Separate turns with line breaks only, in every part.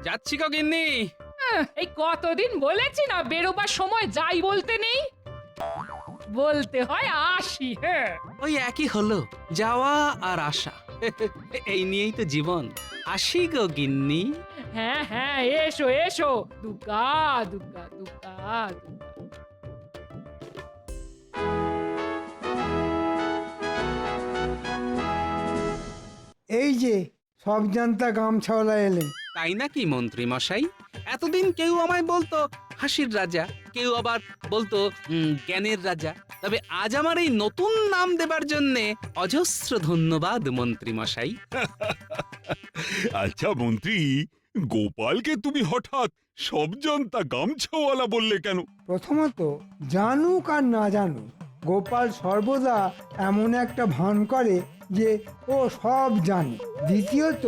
যাচ্ছি গো গিন্নি।
এই কতদিন বলেছি না বেরোবার সময় যাই বলতে নেই, বলতে হয় আসি। হ্যাঁ
ওই একই হলো, যাওয়া আর আসা। এই নিয়েই তো জীবন। আসি গো গিন্নি।
হ্যাঁ হ্যাঁ, এসো এসো, দুর্গা দুর্গা দুর্গা দুর্গা।
এই যে সব জানতা গামছাওয়ালা এলেন।
তাই নাকি মন্ত্রী মশাই? এতদিন কেউ আমায় বলতো হাসির রাজা, কেউ আবার বলতো জ্ঞানের রাজা। তবে আজ আমার এই নতুন নাম দেবার জন্যে অজস্র ধন্যবাদ মন্ত্রী মশাই।
আচ্ছা মন্ত্রী, গোপালকে তুমি হঠাৎ সব জানতা গামছাওয়ালা বললে কেন?
প্রথমত, জানুক আর না জানুক, গোপাল সর্বদা এমন একটা ভান করে যে ও সব জানে। দ্বিতীয়ত,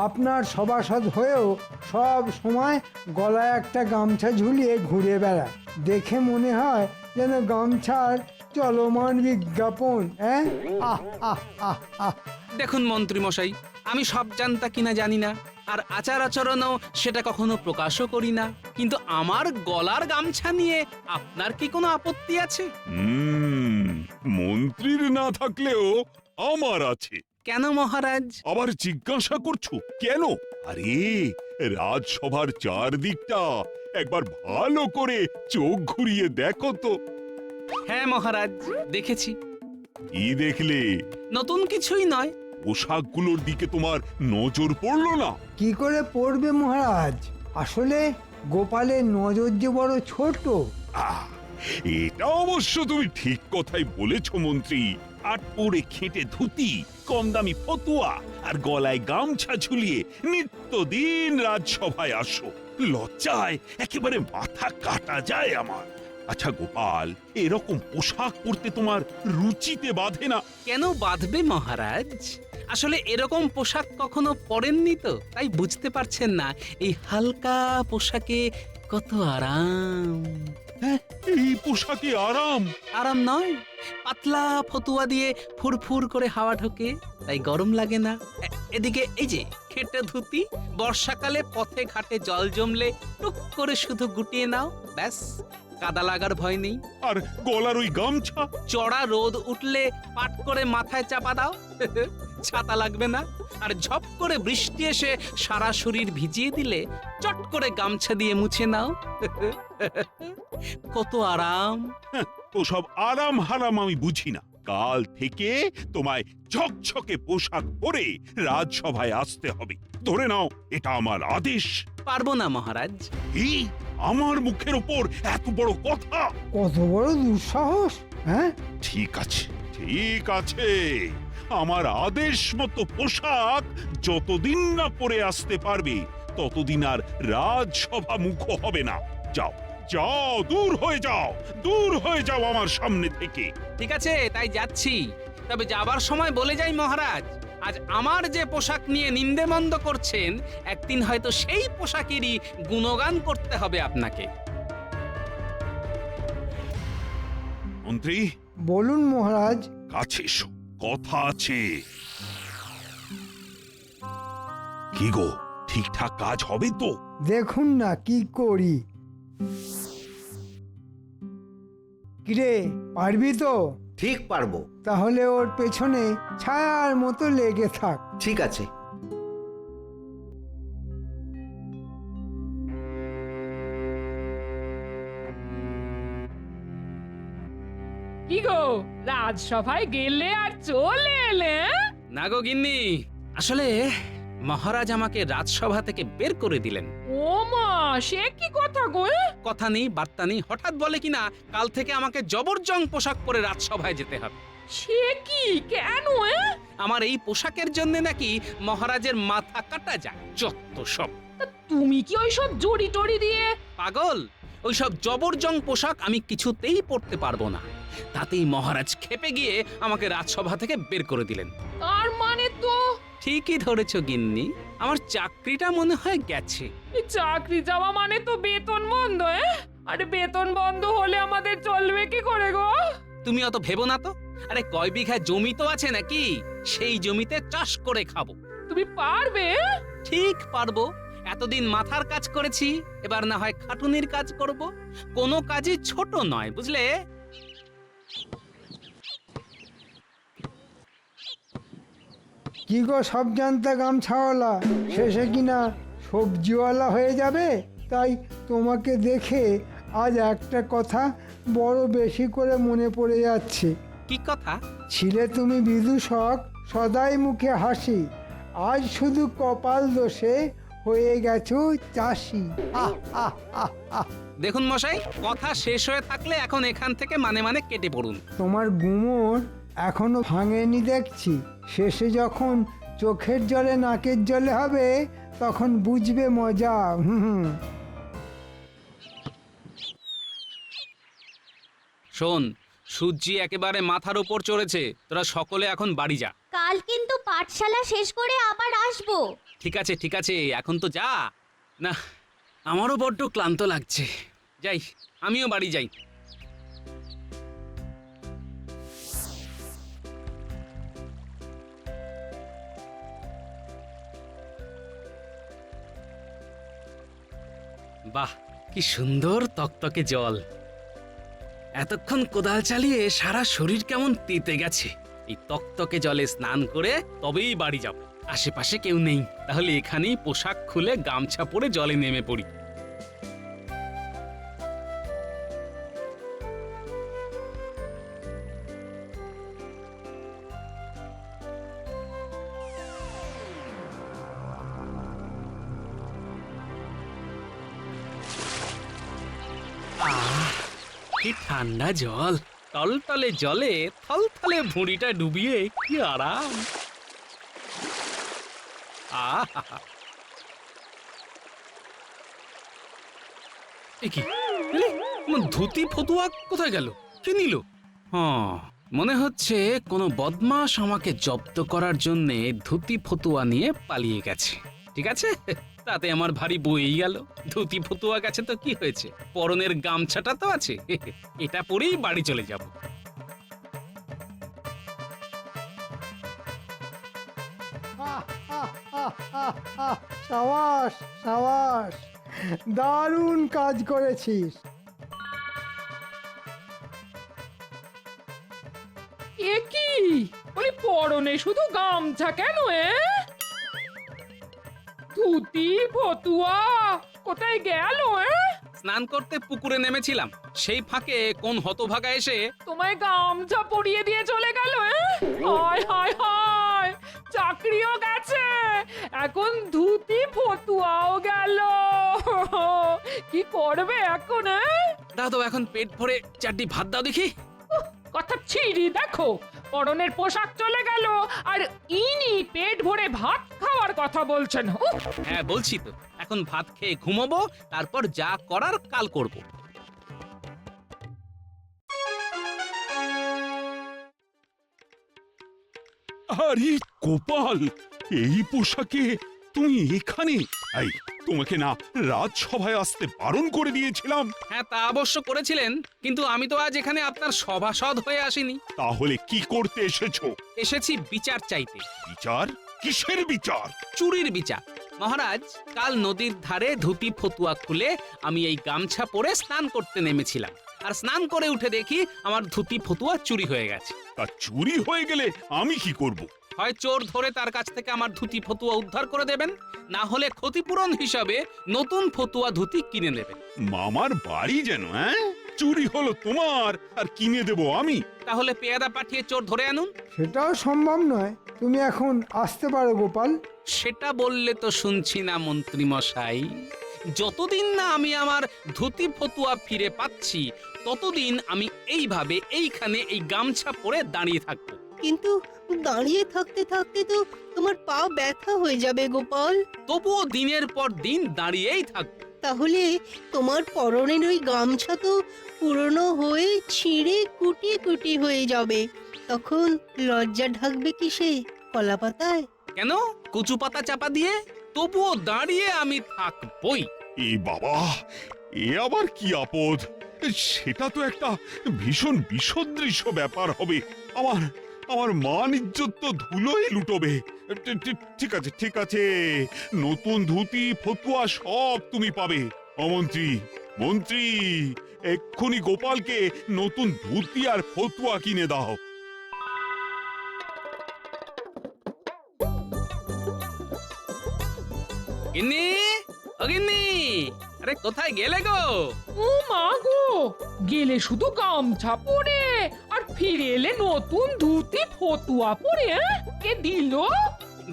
আপনার সভাসদ হয়েও সব সময় গলায় একটা গামছা ঝুলিয়ে ঘুরে বেড়ায়। দেখে মনে হয় যেন গামছার চলমান বিজ্ঞাপন। হ্যাঁ, আহ আহ আহ আহ।
দেখুন মন্ত্রী মশাই, আমি সব জানতা কিনা জানি না, আর আচার আচরণও সেটা কখনো প্রকাশও করি না। কিন্তু আমার গলার গামছা নিয়ে আপনার কি কোনো আপত্তি আছে?
মন্ত্রীর না থাকলেও আমার আছে।
কেন মহারাজ?
আবার জিজ্ঞাসা করছো কেন? আরে রাজসভার চারদিকটা একবার ভালো করে চোখ ঘুরিয়ে দেখো তো।
হ্যাঁ মহারাজ, দেখেছি।
কি দেখলে?
নতুন কিছুই নয়।
পোশাকগুলোর দিকে তোমার নজর পড়লো না?
কি করে পড়বে মহারাজ? আসলে গোপালের নজর যে বড় ছোট।
আহ, এটা অবশ্য তুমি ঠিক কথাই বলেছ মন্ত্রী। আট পরে খেটে ধুতি, কম দামি ফতুয়া আর গলায় গামছা ঝুলিয়ে নিত্যদিন রাজসভায় আসো। লজ্জায় একেবারে মাথা কাটা যায় আমার। আচ্ছা গোপাল, এরকম পোশাক পরতে তোমার রুচিতে বাধে না?
কেন বাঁধবে মহারাজ? আসলে এরকম পোশাক কখনো পরেননি তো, তাই বুঝতে পারছেন না এই হালকা পোশাকে কত আরাম।
হ্যাঁ, এই পোশাকে আরাম?
আরাম নয়, পাতলা ফতুয়া দিয়ে ফুরফুর করে হাওয়া ঢোকে, তাই গরম লাগে না। এদিকে এই যে খেটে ধুতি, বর্ষাকালে পথে ঘাটে জল জমলে টুক করে শুধু গুটিয়ে নাও, ব্যাস, কাদা লাগার ভয় নেই।
আর গলার ওই গামছা?
চড়া রোদ উঠলে পাট করে মাথায় চাপা দাও, ছাতা লাগবে না। আর ঝপ করে বৃষ্টি এসে সারা শরীর ভিজিয়ে দিলে চট করে গামছা দিয়ে মুছে নাও। কত আরাম।
ওসব আরাম হারাম আমি বুঝি না। কাল থেকে তোমায় ঝকঝকে পোশাক পরে রাজসভায় আসতে হবে। ধরে নাও, এটা আমার আদেশ।
পারবো না মহারাজ।
এই আমার মুখের ওপর এত বড় কথা!
কত বড় দুঃসাহস! হ্যাঁ,
ঠিক আছে, ঠিক আছে। আমার আদেশ মতো পোশাক যতদিন না পরে আসতে পারবে ততদিন আর রাজসভা মুখ হবে না। যাও যাও, দূর হয়ে যাও, দূর হয়ে যাও আমার সামনে থেকে।
ঠিক আছে, তাই যাচ্ছি। তবে যাবার সময় বলে যাই মহারাজ, আজ আমার যে পোশাক নিয়ে নিন্দেমন্দ করছেন, একদিন হয়তো সেই পোশাকেরই গুণগান করতে হবে আপনাকে।
মন্ত্রী,
বলুন মহারাজ।
কাছে এসো, কথা আছে। কি গো, ঠিকঠাক কাজ হবে তো?
দেখুন না কি করি। কিরে, পারবি তো?
ঠিক পারবো।
তাহলে ওর পেছনে ছায়ার মতো লেগে থাক।
ঠিক আছে।
কি গো, রাজসভায় গেলে আর চলে এলে?
না গো গিন্নি, আসলে মহারাজ আমাকে রাজসভা থেকে বের করে দিলেন।
ও মা, সে কি কথা গো?
কথা নেই বার্তা নেই, হঠাৎ বলে কিনা কাল থেকে আমাকে জবরজং পোশাক পরে রাজসভায় যেতে হবে।
সে কি, কেন?
আমার এই পোশাকের জন্য নাকি মহারাজের মাথা কাটা যায়। যত সব।
তুমি কি ওইসব জড়ি টড়ি দিয়ে?
পাগল, ওইসব জবরজং পোশাক আমি কিছুতেই পরতে পারবো না। তাতেই মহারাজ ক্ষেপে গিয়ে আমাকে রাজসভা থেকে বের করে দিলেন।
তার মানে তো
ঠিকই ধরেছ গিন্নি, আমার চাকরিটা মনে হয় গেছে।
এই চাকরি যাওয়া মানে তো বেতন বন্ধ। আরে বেতন বন্ধ হলে আমাদের চলবে কি করে গো?
তুমি অত ভেবো না তো। আরে কয় বিঘা জমি তো আছে নাকি, সেই জমিতে চাষ করে খাবো।
তুমি পারবে?
ঠিক পারবো। এতদিন মাথার কাজ করেছি, এবার না হয় খাটুনির কাজ করব। কোনো কাজই ছোট নয়, বুঝলে?
কি গো সব জানতা গামছাওয়ালা, শেষে কিনা সবজিওয়ালা হয়ে যাবে? তাই তোমাকে দেখে আজ একটা কথা বড় বেশি করে মনে পড়ে যাচ্ছে।
কি কথা?
ছিলে তুমি বিদূষক, সদাই মুখে হাসি, আজ শুধু কপাল দোষে হয়ে গেছো চাষি। আহ আহ আহ আহ।
দেখুন মশাই, কথা শেষ হয়ে থাকলে এখন এখান থেকে মানে মানে কেটে পড়ুন।
তোমার গুমর এখনো ভাঙেনি দেখছি। শেষে যখন চোখের জলে নাকের জলে হবে তখন বুঝবে মজা। হুম।
শোন, সূর্যি একেবারে মাথার উপর চড়েছে, তোরা সকলে এখন বাড়ি যা।
কাল কিন্তু পাঠশালা শেষ করে আবার আসবো।
ঠিক আছে ঠিক আছে, এখন তো যা। না, আমারও বড্ড ক্লান্ত লাগছে। যাই, আমিও বাড়ি যাই। বাহ, কি সুন্দর তকতকে জল। এতক্ষণ কোদাল চালিয়ে সারা শরীর কেমন তেতে গেছে। এই তকতকে জলে স্নান করে তবেই বাড়ি যাব। আশেপাশে কেউ নেই, তাহলে এখানেই পোশাক খুলে গামছা পরে জলে নেমে পড়ি। কি ঠান্ডা জল, টলটলে জলে থলথলে ভুঁড়িটা ডুবিয়ে কি আরাম। আহা, এ কি? এলে, আমার ধুতি ফতুয়া কোথায় গেল? কে নিল? মনে হচ্ছে কোনো বদমাশ আমাকে জব্দ করার জন্য ধুতি ফতুয়া নিয়ে পালিয়ে গেছে। ঠিক আছে, তাতে আমার ভারী বইই গেল। ধুতি ফতুয়া গেছে তো কি হয়েছে, পরনের গামছাটা তো আছে, এটা পরেই বাড়ি চলে যাব।
সাবাস সাবাস, দারুণ কাজ করেছিস।
এ কি বলি, পরনে শুধু গামছা কেন? ধুতি ফতুয়া কোথায় গেল?
স্নান করতে পুকুরে নেমেছিলাম, সেই ফাঁকে কোন হতভাগা এসে
তোমায় গামছা পরিয়ে দিয়ে চলে গেল। হায় হায় হায়, চাকরিও গেছে, এখন ধুতি ফতুয়াও গেল। কি করবে এখন?
দাও তো, এখন পেট ভরে চারটি ভাত দাও দেখি।
কথা ছিড়ি দেখো, পরনের পোশাক চলে গেল আর ইনি পেট ভরে ভাত খাওয়ার কথা বলছেন।
হ্যাঁ বলছি তো, এখন ভাত খেয়ে ঘুমাবো, তারপর যা করার কাল করব।
আরে গোপাল, এই পোশাকে তুমি এখানে? এই, তোমাকে না রাজসভায় আসতে বারণ করে দিয়েছিলাম?
হ্যাঁ, তা অবশ্য করেছিলেন, কিন্তু আমি তো আজ এখানে আপনার সভাসদ হয়ে আসিনি।
তাহলে কি করতে এসেছো?
এসেছি বিচার চাইতে।
বিচার? কিসের বিচার?
চুরির বিচার। মহারাজ, কাল নদীর ধারে ধুতি ফতুয়া খুলে আমি এই গামছা পরে স্নান করতে নেমেছিলাম, আর স্নান করে উঠে দেখি আমার ধুতি ফতুয়া চুরি হয়ে গেছে।
তা চুরি হয়ে গেলে আমি কি করব?
হয় চোর ধরে তার কাছ থেকে আমার ধুতি ফতুয়া উদ্ধার করে দেবেন, না হলে ক্ষতিপূরণ হিসাবে নতুন ফতুয়া ধুতি কিনে নেবেন।
মামার বাড়ি যেন, হ্যাঁ? চুরি হলো তোমার আর কিনে দেব আমি?
তাহলে পেয়াদা পাঠিয়ে চোর ধরে আনুন।
সেটাও সম্ভব নয়, তুমি এখন আসতে পারো গোপাল।
সেটা বললে তো শুনছি না মন্ত্রী মশাই। যতদিন না আমি আমার ধুতি ফতুয়া ফিরে পাচ্ছি, ততদিন আমি এইভাবে এইখানে এই গামছা পরে দাঁড়িয়ে থাকবো।
কিন্তু দাঁড়িয়ে থাকতে থাকতে তো তোমার পা ব্যথা হয়ে যাবে গোপাল।
তবুও দিনের পর দিন দাঁড়িয়েই থাকবো।
তাহলে তোমার পরনের ওই গামছা তো পুরনো হয়ে ছিঁড়ে কুটি কুটি হয়ে যাবে। তখন লজ্জা ঢাকবে কিসে? কলা পাতায়?
কেন, কচু পাতা চাপা দিয়ে? তবুও দাঁড়িয়ে আমি থাকবই।
এ বাবা, এ আবার কি আপদ? সেটা তো একটা ভীষণ বিসদৃশ্য ব্যাপার হবে। আমার আমার মান ইজ্জত তো ধুলোই লুটোবে। ঠিক আছে, ঠিক আছে, নতুন ধুতি ফতুয়া সব তুমি পাবে। মন্ত্রী, মন্ত্রী, এক্ষুনি গোপালকে নতুন ধুতি আর ফতুয়া কিনে দাও।
গিন্নি, ও গিন্নি, আরে কোথায় গেলে গো?
ও মা গো, গেলে শুধু গামছা পরে আর ফিরে এলে নতুন ধুতি ফতুয়া পরে? কে দিল?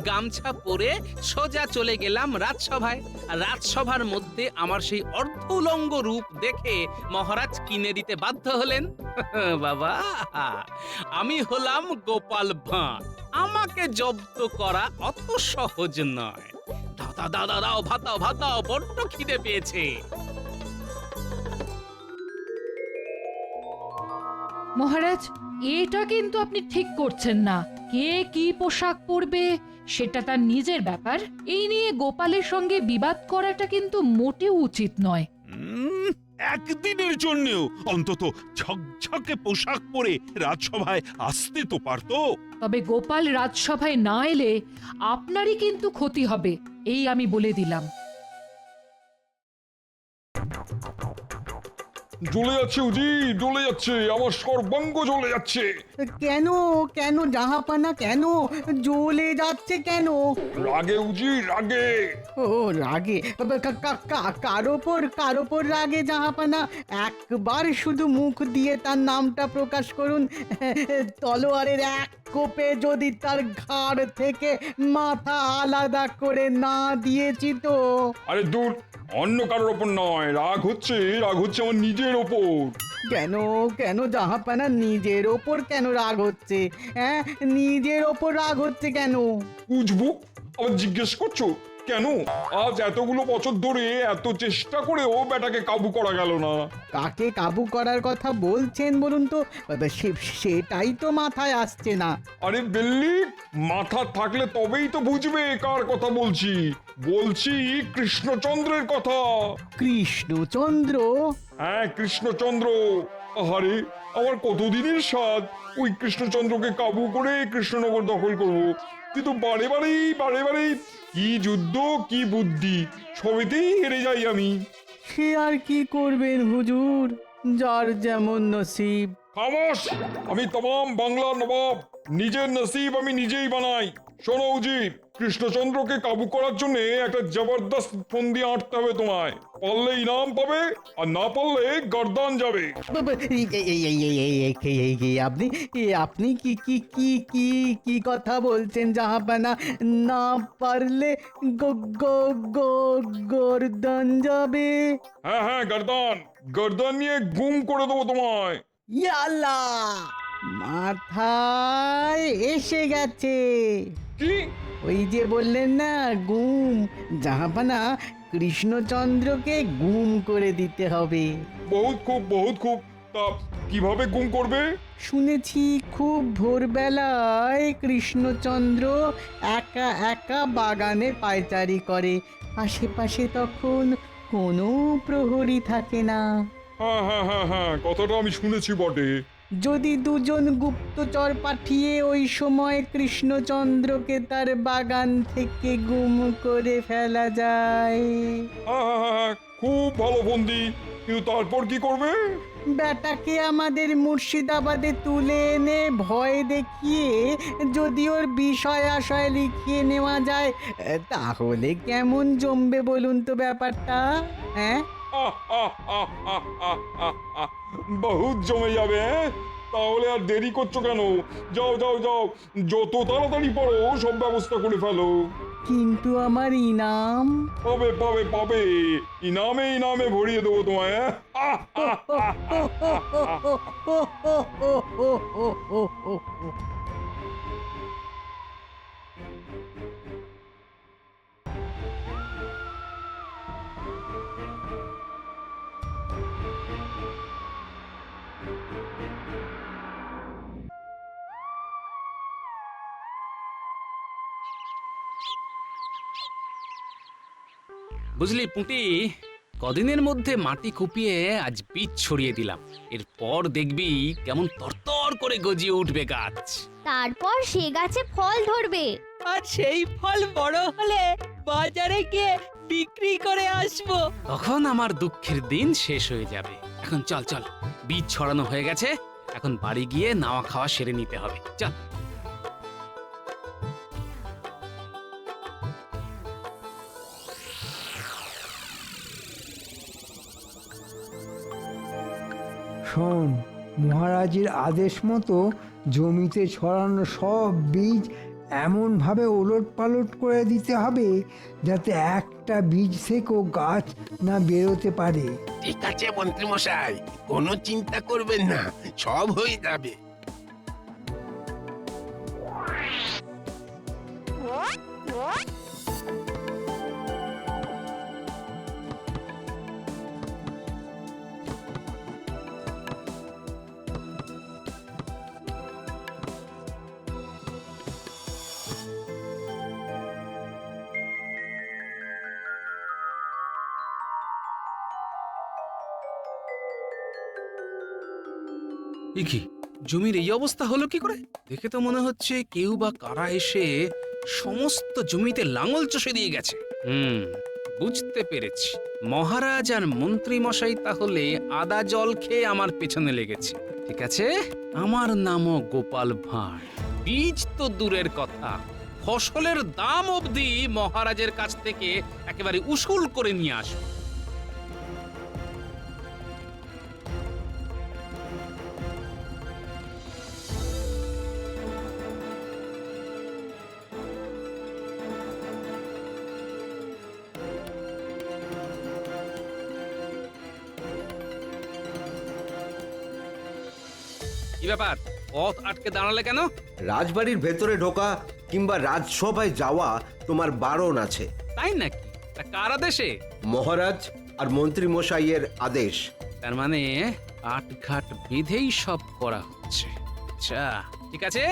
গামছা পরে সোজা চলে গেলাম রাজসভায়। আর রাজসভার মধ্যে আমার সেই অর্ধ উলঙ্গ রূপ দেখে মহারাজ কিনে দিতে বাধ্য হলেন। বাবা, আমি হলাম গোপাল ভাঁড়, আমাকে জব্দ করা অত সহজ নয়। দাও দাও দাও দাও দাও, ভাত দাও, ভাত দাও, বড্ড খিদে পেয়েছে।
মহারাজ, এটা কিন্তু আপনি ঠিক করছেন না। কে কি পোশাক পরবে সেটা তার নিজের ব্যাপার। এই নিয়ে গোপালের সঙ্গে বিবাদ করাটা কিন্তু মোটেও উচিত নয়।
একদিনের জন্যও অন্তত ঝকঝকে পোশাক পরে রাজসভায় আসতে তো পারতো।
তবে গোপাল রাজসভায় না এলে আপনারই কিন্তু ক্ষতি হবে, এই আমি বলে দিলাম।
জ্বলে যাচ্ছে উজি, জ্বলে যাচ্ছে, আমার সর্বাঙ্গ জ্বলে যাচ্ছে।
কেন কেন জাহাপানা, কেন জ্বলে যাচ্ছে কেন?
রাগে উজি, রাগে।
ও রাগে? কার ওপর রাগে জাহাপানা? একবার শুধু মুখ দিয়ে তার নামটা প্রকাশ করুন, তলোয়ারের এক কোপে যদি তার ঘাড় থেকে মাথা আলাদা করে না দিয়েছি তো।
আরে দূর, অন্য কারোর ওপর নয়, রাগ হচ্ছে আমার নিজের ওপর।
কেন কেন জাহাপানা, নিজের ওপর কেন রাগ হচ্ছে? হ্যাঁ, নিজের ওপর রাগ হচ্ছে কেন?
বুঝবো, আবার জিজ্ঞেস করছো কেন? আজ এতগুলো বছর ধরে এত চেষ্টা করেও বেটাকে কাবু করা গেল না।
কাকে কাবু করার কথা বলছেন বলুন তো? সেটাই তো মাথায় আসছে না।
আরে বেল্লি, মাথা থাকলে তবেই তো বুঝবে কার কথা বলছি। বলছি কৃষ্ণচন্দ্রের কথা।
কৃষ্ণচন্দ্র?
হ্যাঁ, কৃষ্ণচন্দ্র। আরে আমার কতদিনের স্বাদ ওই কৃষ্ণচন্দ্রকে কাবু করে কৃষ্ণনগর দখল করব, কিন্তু বারে বারেই কি যুদ্ধ, কি বুদ্ধি, সবেতেই হেরে যাই আমি।
সে আর কি করবেন হুজুর, যার যেমন নসিব।
খামোশ! আমি তমাম বাংলার নবাব, নিজের নসিব আমি নিজেই বানাই। শোনো উজির, কৃষ্ণচন্দ্রকে কাবু করার জন্য একটা জবরদস্ত ফন্দি আঁটতে হবে তোমায়। পারলে ইনাম পাবে, আর না পারলে গর্দান যাবে।
আপনি আপনি কি কি কি কি কি কথা বলছেন জাহাপানা? না পারলে গর্দান যাবে?
হ্যাঁ, গর্দান, গর্দান নিয়ে গুম করে দেবো তোমায়।
ইয়াল্লা, মাথায় এসে গেছে।
কি?
ওই যে বললেন না গুম, জাহাপানা কৃষ্ণচন্দ্রকে গুম করে দিতে হবে।
বহুত খুব। তা কিভাবে গুম করবে?
শুনেছি খুব ভোরবেলায় কৃষ্ণচন্দ্র একা একা বাগানে পায়চারি করে, আশেপাশে তখন কোনো প্রহরী থাকে না।
হ্যাঁ, কথাটা আমি শুনেছি বটে।
যদি দুজন গুপ্তচর পাঠিয়ে ওই সময় কৃষ্ণচন্দ্রকে তার বাগান থেকে গুম করে ফেলা যায়।
হ্যাঁ, খুব ভালো বন্দি, কিন্তু তারপর কি করবে?
বেটাকে আমাদের মুর্শিদাবাদে তুলে এনে ভয় দেখিয়ে যদি ওর বিষয় আশয় লিখিয়ে নেওয়া যায়, তাহলে কেমন জমবে বলুন তো ব্যাপারটা? হ্যাঁ,
বহুত জমে যাবে। তাহলে আর দেরি করছো কেন? যাও, যত তাড়াতাড়ি পারো সব ব্যবস্থা করে ফেলো।
কিন্তু আমার ইনাম?
পাবে, ইনামে ভরিয়ে দেবো তোমায়।
বুঝলি পুঁটি, কদিনের মধ্যে মাটি কুপিয়ে আজ বীজ ছড়িয়ে দিলাম। এরপর দেখবি কেমন তরতর করে গজিয়ে উঠবে গাছ।
তারপর সে গাছে ফল ধরবে।
আর সেই ফল বড় হলে বাজারে গিয়ে বিক্রি করে আসবো।
তখন আমার দুঃখের দিন শেষ হয়ে যাবে। এখন চল চল, বীজ ছড়ানো হয়ে গেছে, এখন বাড়ি গিয়ে নাওয়া খাওয়া সেরে নিতে হবে। চল।
শোন, মহারাজের আদেশ মতো জমিতে ছড়ানো সব বীজ এমনভাবে ওলট পালট করে দিতে হবে যাতে একটা বীজ থেকেও গাছ না বেরোতে পারে।
ঠিক আছে মন্ত্রী মশাই, কোনো চিন্তা করবেন না, সব হয়ে যাবে।
এ কি, জমির এই অবস্থা হলো কি করে? দেখে তো মনে হচ্ছে কেউ বা কারা এসে সমস্ত জমিতে লাঙল চষে দিয়ে গেছে। বুঝতে পেরেছি, মহারাজ আর মন্ত্রী মশাই তাহলে আদা জল খেয়ে আমার পেছনে লেগেছে। ঠিক আছে, আমার নামও গোপাল ভাঁড়। বীজ তো দূরের কথা, ফসলের দাম অবধি মহারাজের কাছ থেকে একেবারে উসুল করে নিয়ে আসবো। কি ব্যাপার, পথ আটকে দাঁড়ালে কেন?
রাজবাড়ির ভেতরে ঢোকা কিংবা রাজসভায় যাওয়া তোমার বারণ আছে।
তাই নাকি? তা কার আদেশে?
মহারাজ আর মন্ত্রী মশাইয়ের আদেশ।
তার মানে আটঘাট বেঁধেই সব করা হচ্ছে। আচ্ছা ঠিক আছে,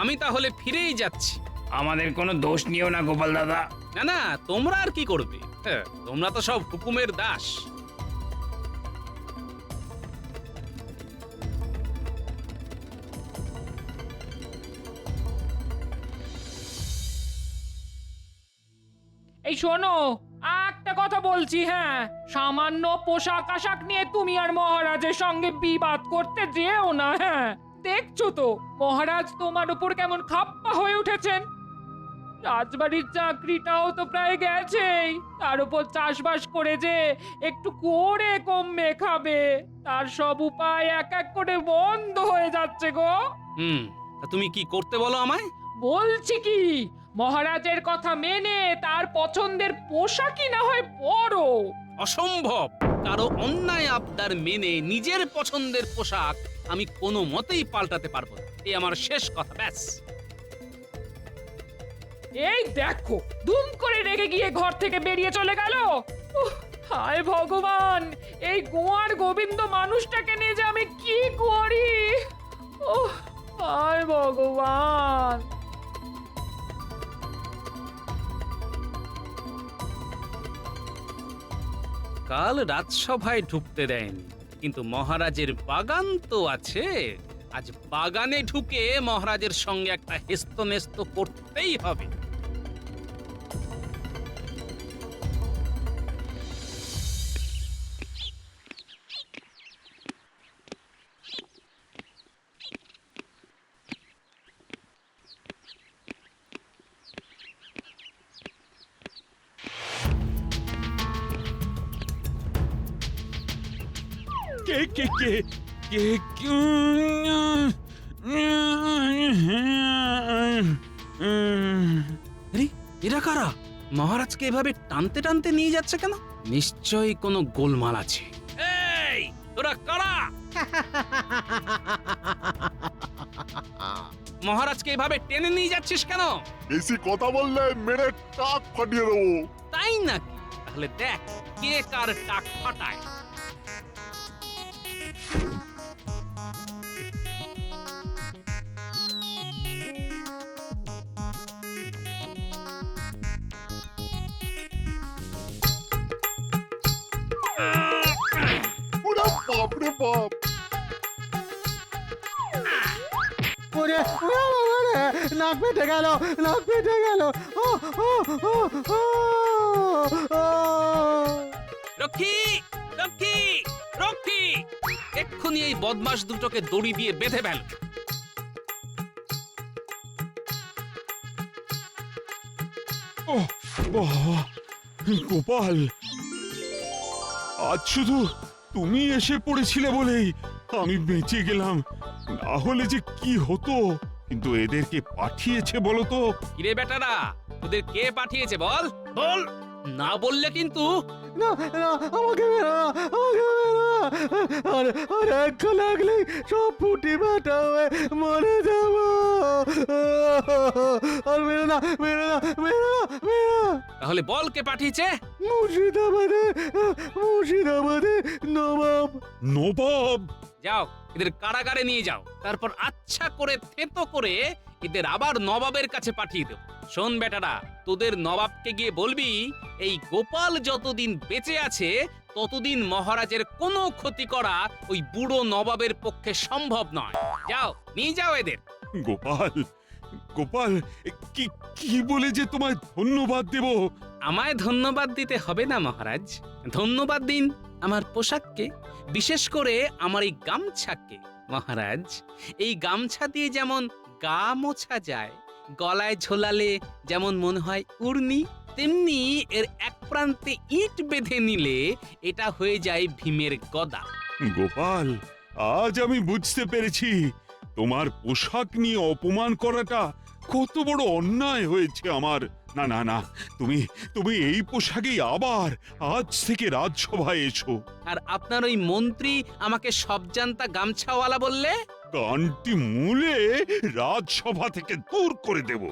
আমি তাহলে ফিরেই যাচ্ছি।
আমাদের কোনো দোষ নিও না গোপাল দাদা।
না না, তোমরা আর কি করবে? তোমরা তো সব হুকুমের দাস।
এই শোনো, একটা কথা বলছি, হ্যাঁ, সামান্য পোশাক আশাক নিয়ে তুমি আর মহারাজের সঙ্গে বিবাদ করতে যেও না। হ্যাঁ, দেখছো তো মহারাজ তোমার উপর কেমন খাপ্পা হয়ে উঠেছেন। রাজবাড়ির চাকরিটাও তো প্রায় গেছেই, তার উপর চাষবাস করে যে একটু করে কমবে খাবে, তার সব উপায় এক এক করে বন্ধ হয়ে যাচ্ছে গো।
তা তুমি কি করতে বলো আমায়?
বলছি কি, মহারাজের কথা মেনে তার পছন্দের পোশাকই না হয় পরো।
অসম্ভব! কারো অন্যায় আবদার মেনে নিজের পছন্দের পোশাক আমি কোনো মতেই পাল্টাতে পারবো না। এই আমার শেষ কথা, ব্যাস।
এই দেখো, দুম করে রেগে গিয়ে ঘর থেকে বেরিয়ে চলে গেল। হায় ভগবান, এই গোয়ার গোবিন্দ মানুষটাকে নিয়ে যে আমি কি করি। হায় ভগবান।
কাল রাজসভায় ঢুকতে দেয়নি, কিন্তু মহারাজের বাগান তো আছে। আজ বাগানে ঢুকে মহারাজের সঙ্গে একটা হেস্তনেস্ত করতেই হবে।
কে কে কে কে
আরে এরা কারা? মহারাজকে এভাবে টানতে টানতে নিয়ে যাচ্ছে কেন? নিশ্চয়ই কোনো গোলমাল আছে। এই তোরা কারা? মহারাজকে এভাবে টেনে নিয়ে যাচ্ছিস কেন?
বেশি কথা বললে মেরে টাক ফাটিয়ে দেবো।
তাই নাকি? তাহলে দেখ কে কার টাক ফাটায়।
বাপরে বাপ।
ওরে নাক পেটে গেল, নাক পেটে গেল।
রক্ষী, রক্ষী, রক্ষী, এক্ষুনি এই বদমাস দুটোকে দড়ি দিয়ে বেঁধে ফেল।
ওহ, বাবা, গোপাল, আজ শুধু তুমি এসে পড়েছিলে বলেই আমি বেঁচে গেলাম, না হলে যে কি হতো। কিন্তু এদেরকে পাঠিয়েছে বলো তো?
কিরে বেটারা, তোদের কে পাঠিয়েছে বল, বল। না বললে কিন্তু
না না, আমাকে মেরো না, আমাকে মেরো না। আর এক লাগলে সব ফুটি ফাটা হয়ে মরে যাব। আর মেরো না, মেরো না, মেরো না, মেরো না।
তাহলে বল কে পাঠিয়েছে?
মুর্শিদাবাদে, মুর্শিদাবাদে নবাব।
নবাব?
যাও, এদের কারাগারে নিয়ে যাও, তারপর আচ্ছা করে থেতো করে এদের আবার নবাবের কাছে পাঠিয়ে দেব। শোন বেটারা, তোদের নবাবকে গিয়ে বলবি এই গোপাল যতদিন বেঁচে আছে ততদিন মহারাজের কোনো ক্ষতি করা ওই বুড়ো নবাবের পক্ষে সম্ভব নয়। যাও, নিয়ে যাও এদের।
গোপাল, গোপাল, কি কি বলে যে তোমায় ধন্যবাদ দেব?
আমায় ধন্যবাদ দিতে হবে না মহারাজ, ধন্যবাদ দিন আমার পোশাককে, বিশেষ করে আমার এই গামছাকে। মহারাজ, এই গামছা দিয়ে যেমন গা মোছা যায়, গলায় ঝোলালে যেমন মনে হয় উড়নি, তেমনি এর এক প্রান্তে ইট বেঁধে নিলে এটা হয়ে যায় ভীমের গদা।
গোপাল, আজ আমি বুঝতে পেরেছি তোমার পোশাক নিয়ে অপমান করাটা কত বড় অন্যায় হয়েছে আমার। না না না, তুমি তুমি এই পোশাকেই আবার আজ থেকে রাজসভায় এসো।
আর আপনার ওই মন্ত্রী আমাকে সবজান্তা গামছাওয়ালা বললে?
কানটি মূলে রাজসভা থেকে দূর করে দেব।